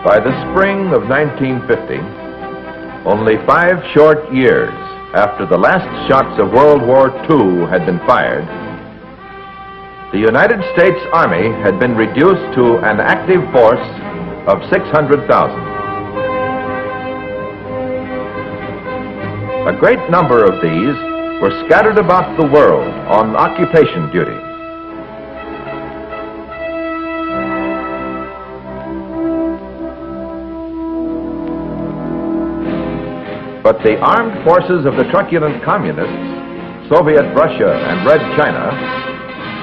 By the spring of 1950, only 5 short years after the last shots of World War II had been fired, the United States Army had been reduced to an active force of 600,000. A great number of these were scattered about the world on occupation duty. But the armed forces of the truculent communists, Soviet Russia and Red China,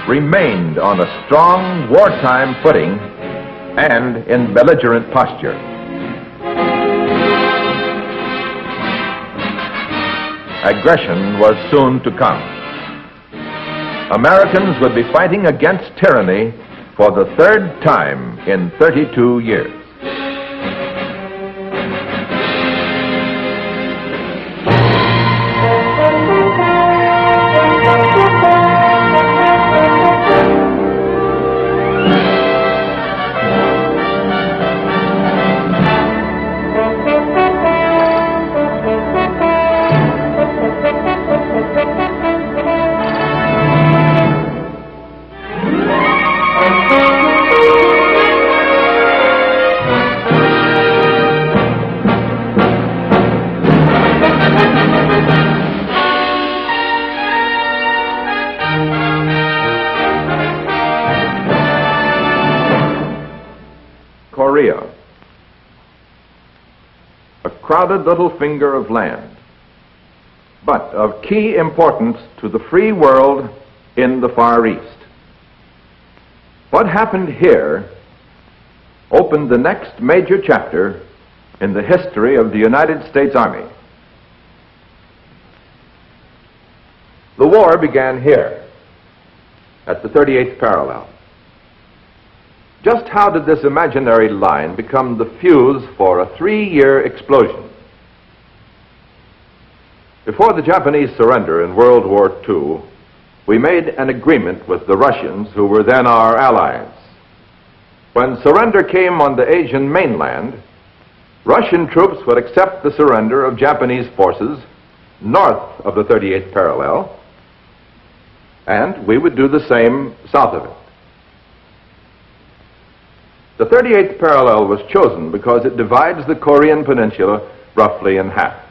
remained on a strong wartime footing and in belligerent posture. Aggression was soon to come. Americans would be fighting against tyranny for the 3rd time in 32 years. Korea, a crowded little finger of land, but of key importance to the free world in the Far East. What happened here opened the next major chapter in the history of the United States Army. The war began here, at the 38th parallel. Just how did this imaginary line become the fuse for a 3-year explosion? Before the Japanese surrender in World War II, we made an agreement with the Russians, who were then our allies. When surrender came on the Asian mainland, Russian troops would accept the surrender of Japanese forces north of the 38th parallel, and we would do the same south of it. The 38th parallel was chosen because it divides the Korean peninsula roughly in half.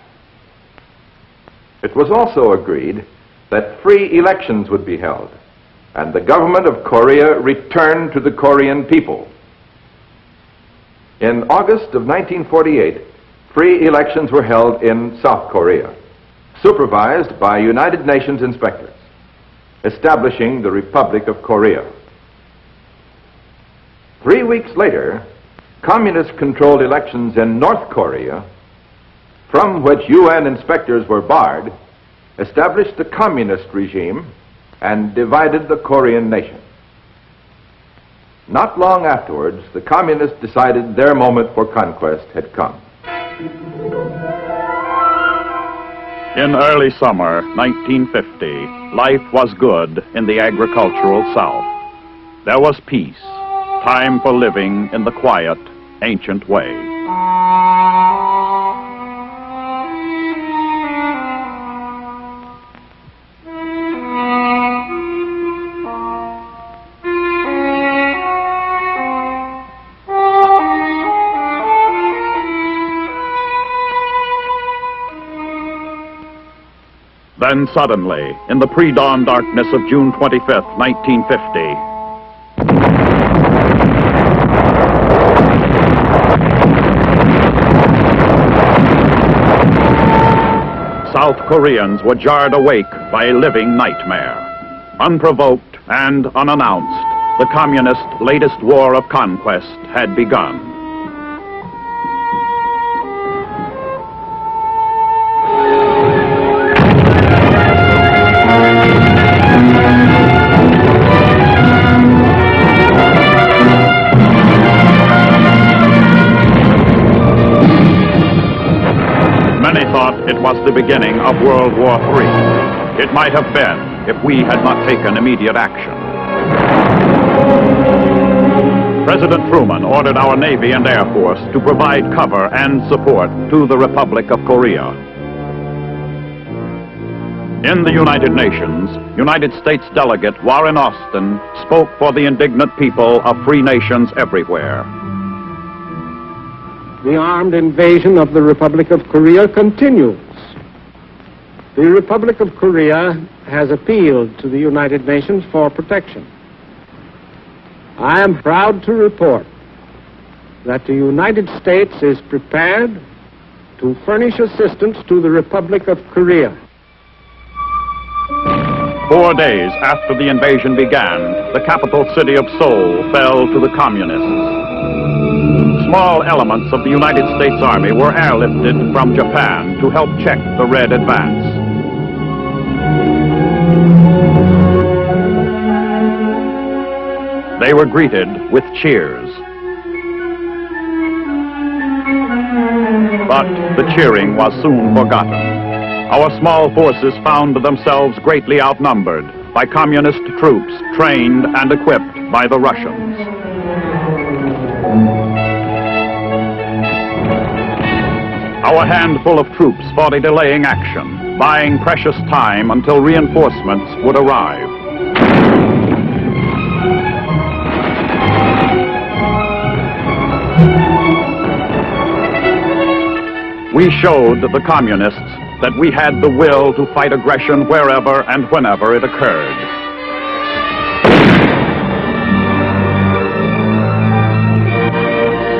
It was also agreed that free elections would be held, and the government of Korea returned to the Korean people. In August of 1948, free elections were held in South Korea, supervised by United Nations inspectors, establishing the Republic of Korea. 3 weeks later, communist-controlled elections in North Korea, from which UN inspectors were barred, established the communist regime and divided the Korean nation. Not long afterwards, the communists decided their moment for conquest had come. In early summer 1950, life was good in the agricultural South. There was peace. Time for living in the quiet, ancient way. Then suddenly, in the pre-dawn darkness of June 25th, 1950, South Koreans were jarred awake by a living nightmare. Unprovoked and unannounced, the communist latest war of conquest had begun. It was the beginning of World War III. It might have been if we had not taken immediate action. President Truman ordered our Navy and Air Force to provide cover and support to the Republic of Korea. In the United Nations, United States Delegate Warren Austin spoke for the indignant people of free nations everywhere. The armed invasion of the Republic of Korea continues. The Republic of Korea has appealed to the United Nations for protection. I am proud to report that the United States is prepared to furnish assistance to the Republic of Korea. 4 days after the invasion began, the capital city of Seoul fell to the communists. Small elements of the United States Army were airlifted from Japan to help check the Red advance. They were greeted with cheers. But the cheering was soon forgotten. Our small forces found themselves greatly outnumbered by communist troops trained and equipped by the Russians. Our handful of troops fought a delaying action, buying precious time until reinforcements would arrive. We showed the communists that we had the will to fight aggression wherever and whenever it occurred.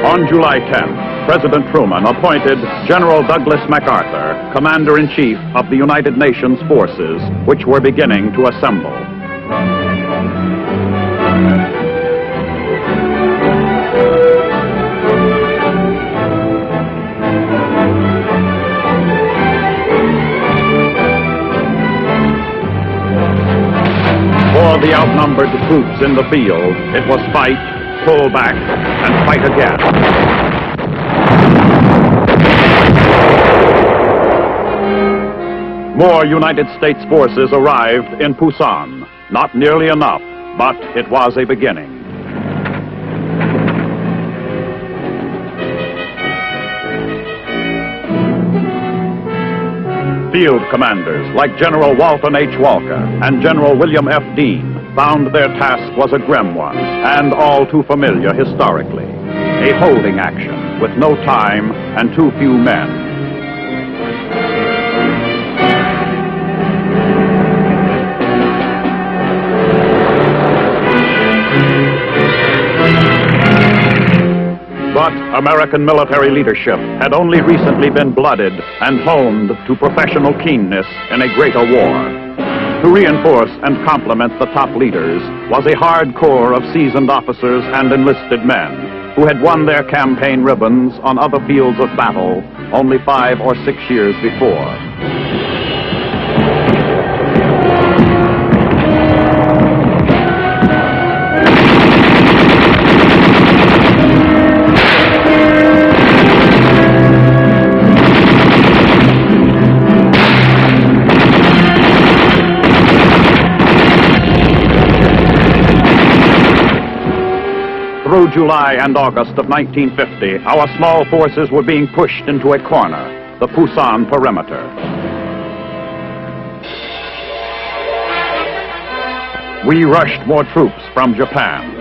On July 10th, President Truman appointed General Douglas MacArthur, Commander-in-Chief of the United Nations forces, which were beginning to assemble. For the outnumbered troops in the field, it was fight, pull back, and fight again. More United States forces arrived in Busan. Not nearly enough, but it was a beginning. Field commanders like General Walton H. Walker and General William F. Dean found their task was a grim one and all too familiar historically. A holding action with no time and too few men. But American military leadership had only recently been blooded and honed to professional keenness in a greater war. To reinforce and complement the top leaders was a hard corps of seasoned officers and enlisted men who had won their campaign ribbons on other fields of battle only 5 or 6 years before. Through July and August of 1950, our small forces were being pushed into a corner, the Busan perimeter. We rushed more troops from Japan.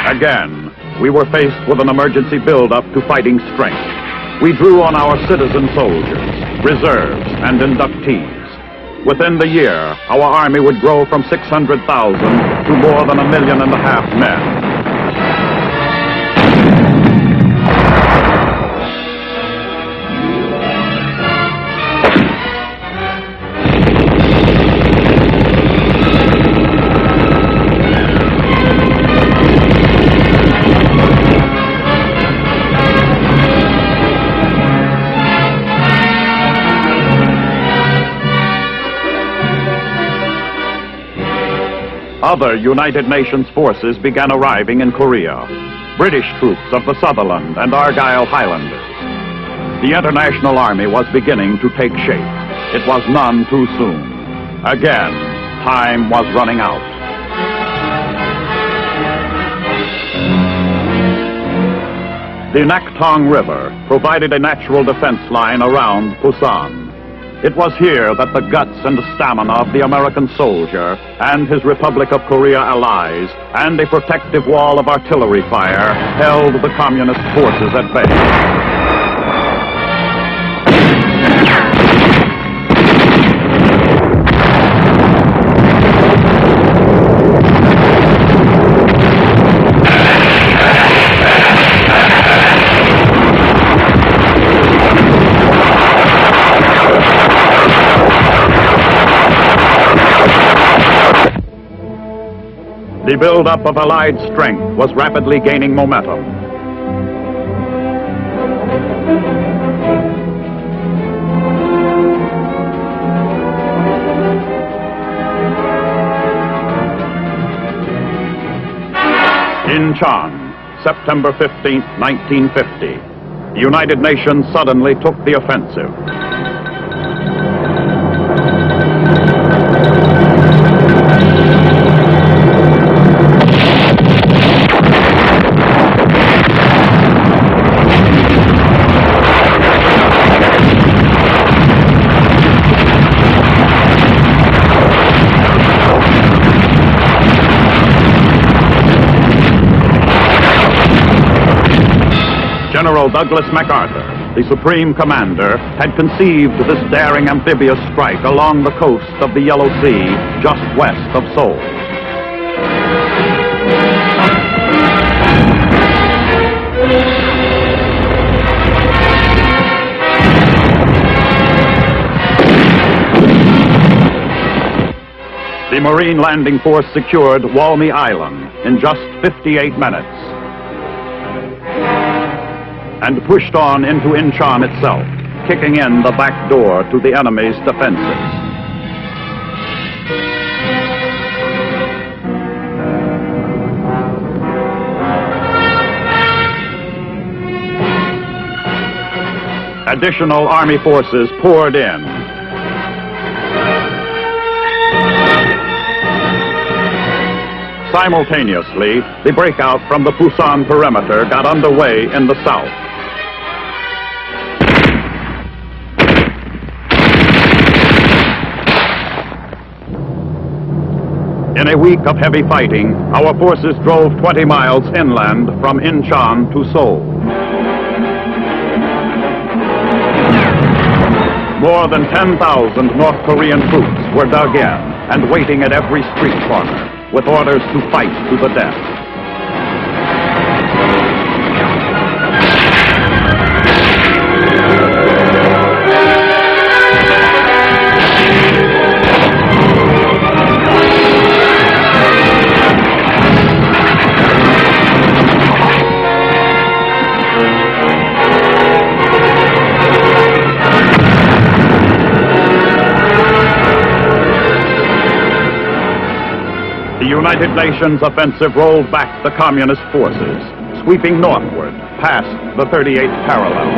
Again, we were faced with an emergency build-up to fighting strength. We drew on our citizen soldiers, reserves, and inductees. Within the year, our army would grow from 600,000 to more than 1.5 million men. Other United Nations forces began arriving in Korea. British troops of the Sutherland and Argyle Highlanders. The International Army was beginning to take shape. It was none too soon. Again, time was running out. The Nakhtong River provided a natural defense line around Pusan. It was here that the guts and stamina of the American soldier and his Republic of Korea allies and a protective wall of artillery fire held the communist forces at bay. The buildup of Allied strength was rapidly gaining momentum. Incheon, September 15, 1950. The United Nations suddenly took the offensive. General Douglas MacArthur, the Supreme Commander, had conceived this daring amphibious strike along the coast of the Yellow Sea, just west of Seoul. The Marine Landing Force secured Walmy Island in just 58 minutes. And pushed on into Incheon itself, kicking in the back door to the enemy's defenses. Additional Army forces poured in. Simultaneously, the breakout from the Pusan perimeter got underway in the south. In a week of heavy fighting, our forces drove 20 miles inland from Incheon to Seoul. More than 10,000 North Korean troops were dug in and waiting at every street corner, with orders to fight to the death. The United Nations offensive rolled back the communist forces, sweeping northward past the 38th parallel.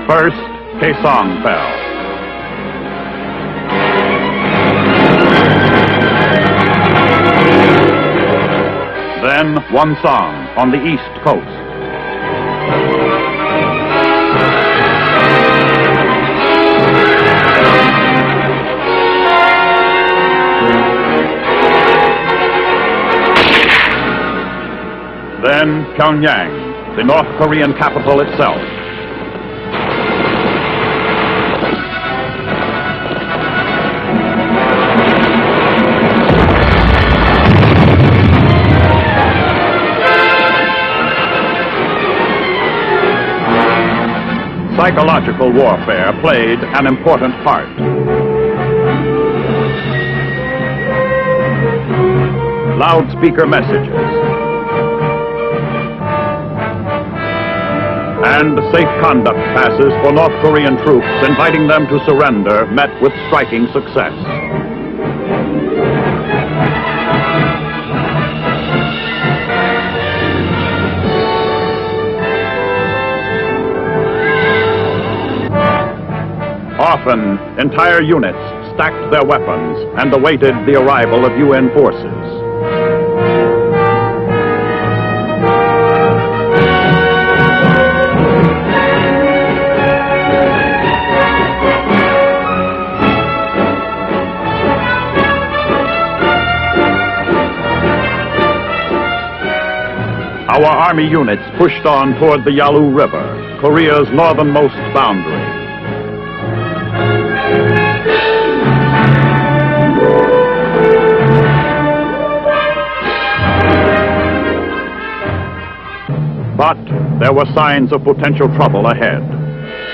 First, Kaesong fell. Then Wonsong on the east coast. Then Pyongyang, the North Korean capital itself. Psychological warfare played an important part. Loudspeaker messages and safe conduct passes for North Korean troops inviting them to surrender met with striking success. Often, entire units stacked their weapons and awaited the arrival of UN forces. Our Army units pushed on toward the Yalu River, Korea's northernmost boundary. But there were signs of potential trouble ahead.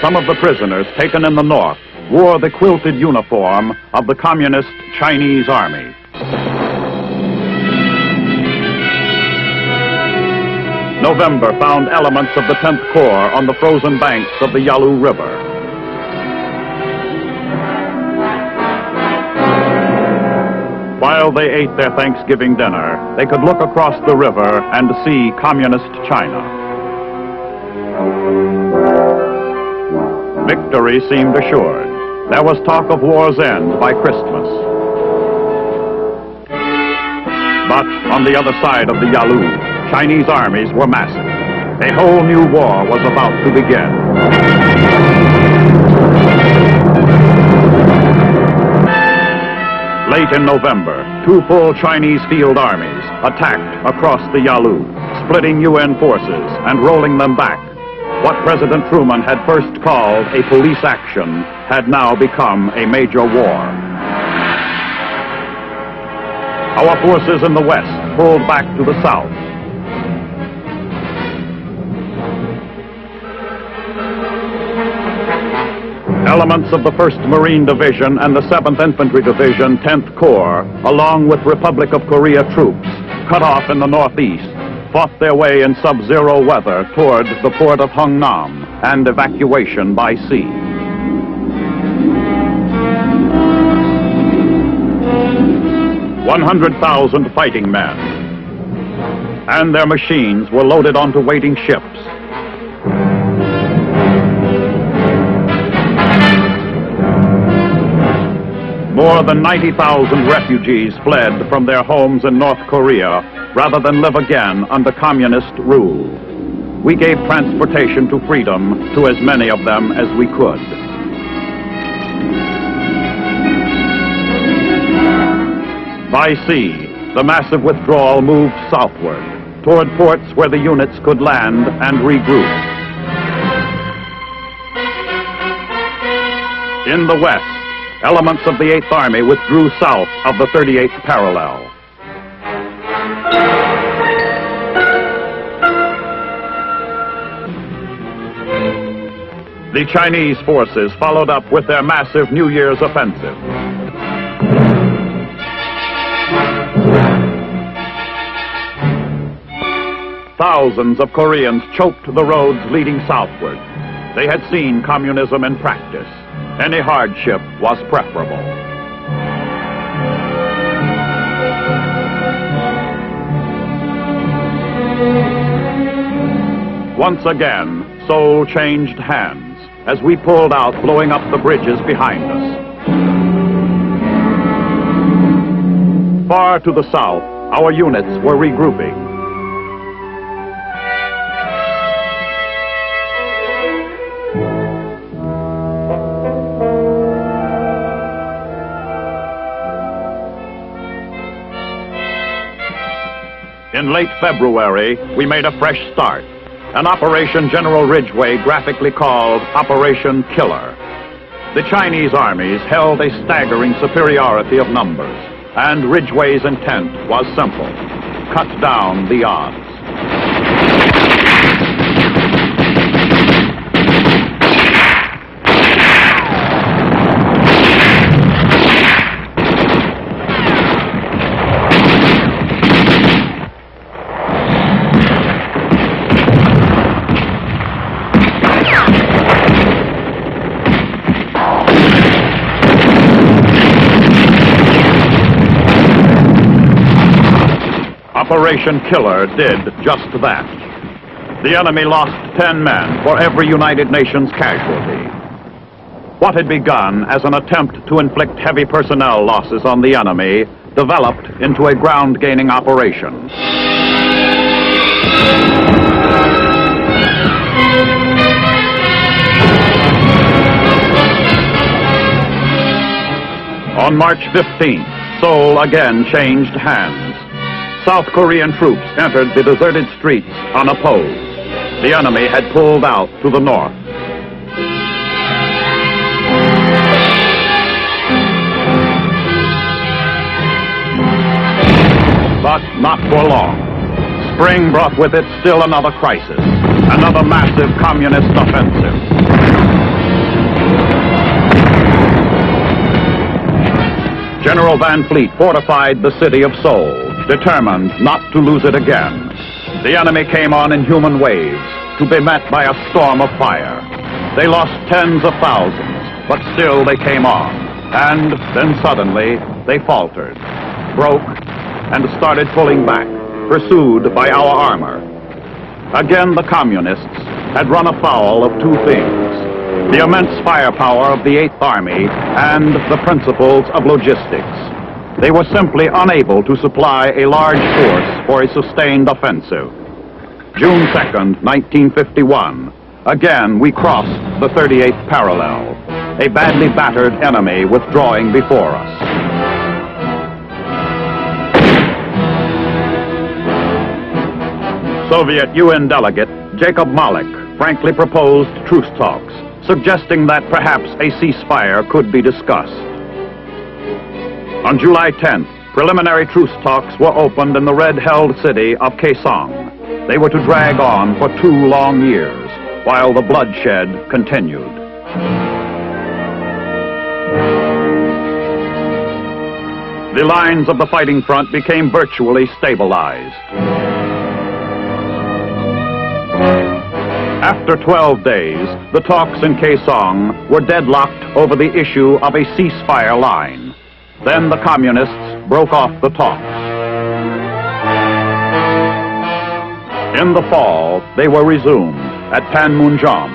Some of the prisoners taken in the north wore the quilted uniform of the Communist Chinese Army. November found elements of the 10th Corps on the frozen banks of the Yalu River. While they ate their Thanksgiving dinner, they could look across the river and see Communist China. Victory seemed assured. There was talk of war's end by Christmas. But on the other side of the Yalu, Chinese armies were massing. A whole new war was about to begin. Late in November, two full Chinese field armies attacked across the Yalu, splitting UN forces and rolling them back. What President Truman had first called a police action had now become a major war. Our forces in the west pulled back to the south. Elements of the 1st Marine Division and the 7th Infantry Division, 10th Corps, along with Republic of Korea troops, cut off in the northeast, fought their way in sub-zero weather toward the port of Hungnam and evacuation by sea. $100,000 fighting men, and their machines were loaded onto waiting ships. More than 90,000 refugees fled from their homes in North Korea rather than live again under communist rule. We gave transportation to freedom to as many of them as we could. By sea, the massive withdrawal moved southward, toward ports where the units could land and regroup. In the west, elements of the 8th Army withdrew south of the 38th parallel. The Chinese forces followed up with their massive New Year's offensive. Thousands of Koreans choked the roads leading southward. They had seen communism in practice. Any hardship was preferable. Once again, Seoul changed hands as we pulled out, blowing up the bridges behind us. Far to the south, our units were regrouping. In late February, we made a fresh start, an operation General Ridgway graphically called Operation Killer. The Chinese armies held a staggering superiority of numbers, and Ridgway's intent was simple: cut down the odds. Operation Killer did just that. The enemy lost 10 men for every United Nations casualty. What had begun as an attempt to inflict heavy personnel losses on the enemy developed into a ground-gaining operation. On March 15th, Seoul again changed hands. South Korean troops entered the deserted streets unopposed. The enemy had pulled out to the north. But not for long. Spring brought with it still another crisis, another massive communist offensive. General Van Fleet fortified the city of Seoul, determined not to lose it again. The enemy came on in human waves, to be met by a storm of fire. They lost tens of thousands, but still they came on. And then suddenly, they faltered, broke, and started pulling back, pursued by our armor. Again, the communists had run afoul of two things: the immense firepower of the 8th Army and the principles of logistics. They were simply unable to supply a large force for a sustained offensive. June 2nd, 1951, again we crossed the 38th parallel, a badly battered enemy withdrawing before us. Soviet UN delegate Jacob Malik frankly proposed truce talks, suggesting that perhaps a ceasefire could be discussed. On July 10th, preliminary truce talks were opened in the red-held city of Kaesong. They were to drag on for 2 long years, while the bloodshed continued. The lines of the fighting front became virtually stabilized. After 12 days, the talks in Kaesong were deadlocked over the issue of a ceasefire line. Then the communists broke off the talks. In the fall, they were resumed at Panmunjom.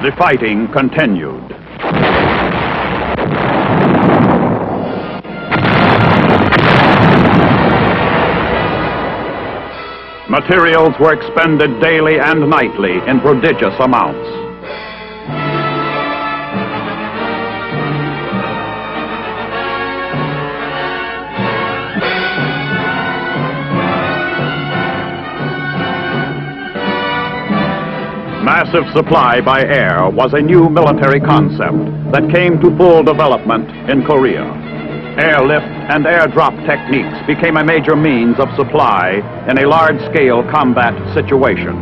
The fighting continued. Materials were expended daily and nightly in prodigious amounts. Massive supply by air was a new military concept that came to full development in Korea. Airlift and airdrop techniques became a major means of supply in a large-scale combat situation.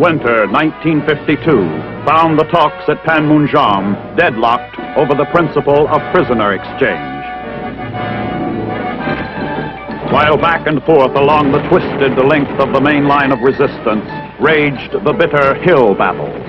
Winter 1952 found the talks at Panmunjom deadlocked over the principle of prisoner exchange. While back and forth along the twisted length of the main line of resistance raged the bitter hill battles.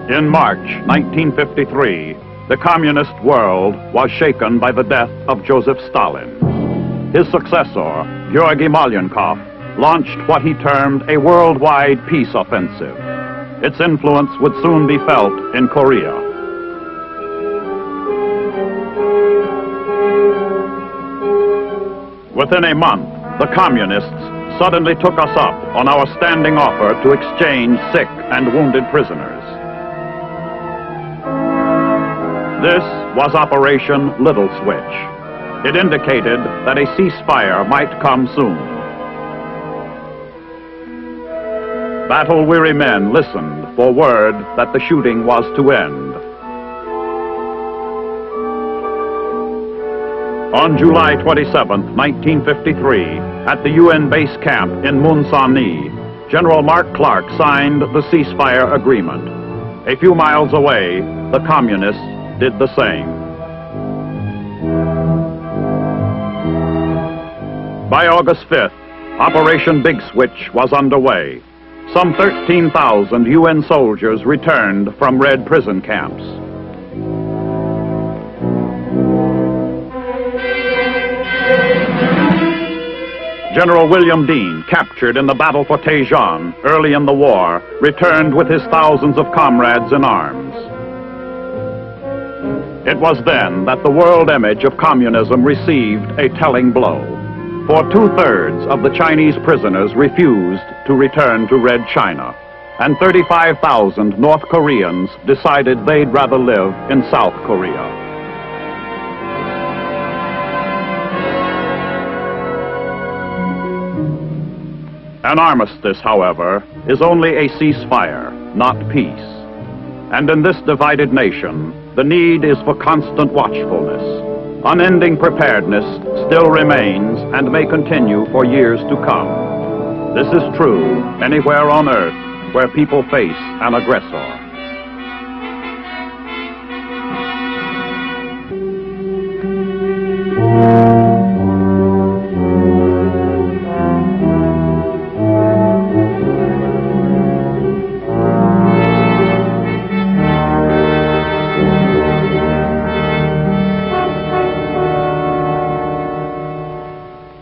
In March 1953, the communist world was shaken by the death of Joseph Stalin. His successor, Georgy Malyankov, launched what he termed a worldwide peace offensive. Its influence would soon be felt in Korea. Within a month, the communists suddenly took us up on our standing offer to exchange sick and wounded prisoners. This was Operation Little Switch. It indicated that a ceasefire might come soon. Battle-weary men listened for word that the shooting was to end. On July 27, 1953, at the UN base camp in Moonsani, General Mark Clark signed the ceasefire agreement. A few miles away, the communists did the same. By August 5th, Operation Big Switch was underway. Some 13,000 UN soldiers returned from Red prison camps. General William Dean, captured in the battle for Tejon early in the war, returned with his thousands of comrades in arms. It was then that the world image of communism received a telling blow. For 2/3 of the Chinese prisoners refused to return to Red China, and 35,000 North Koreans decided they'd rather live in South Korea. An armistice, however, is only a ceasefire, not peace. And in this divided nation, the need is for constant watchfulness. Unending preparedness still remains and may continue for years to come. This is true anywhere on earth where people face an aggressor.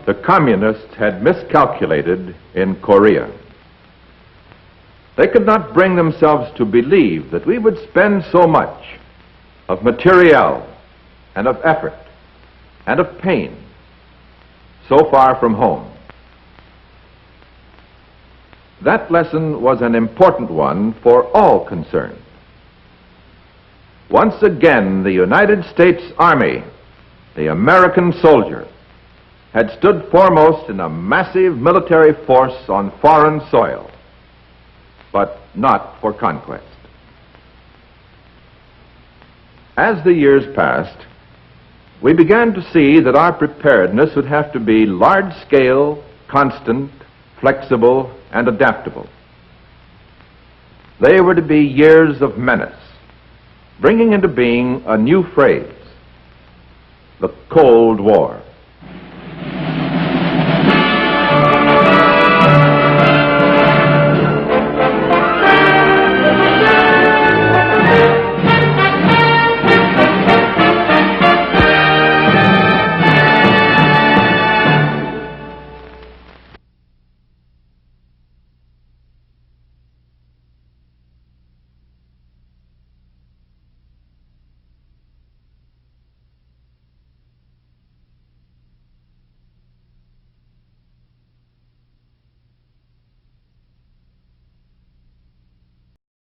The communists had miscalculated in Korea. They could not bring themselves to believe that we would spend so much of materiel and of effort and of pain so far from home. That lesson was an important one for all concerned. Once again, the United States Army, the American soldier, had stood foremost in a massive military force on foreign soil, but not for conquest. As the years passed, we began to see that our preparedness would have to be large-scale, constant, flexible, and adaptable. They were to be years of menace, bringing into being a new phrase, the Cold War.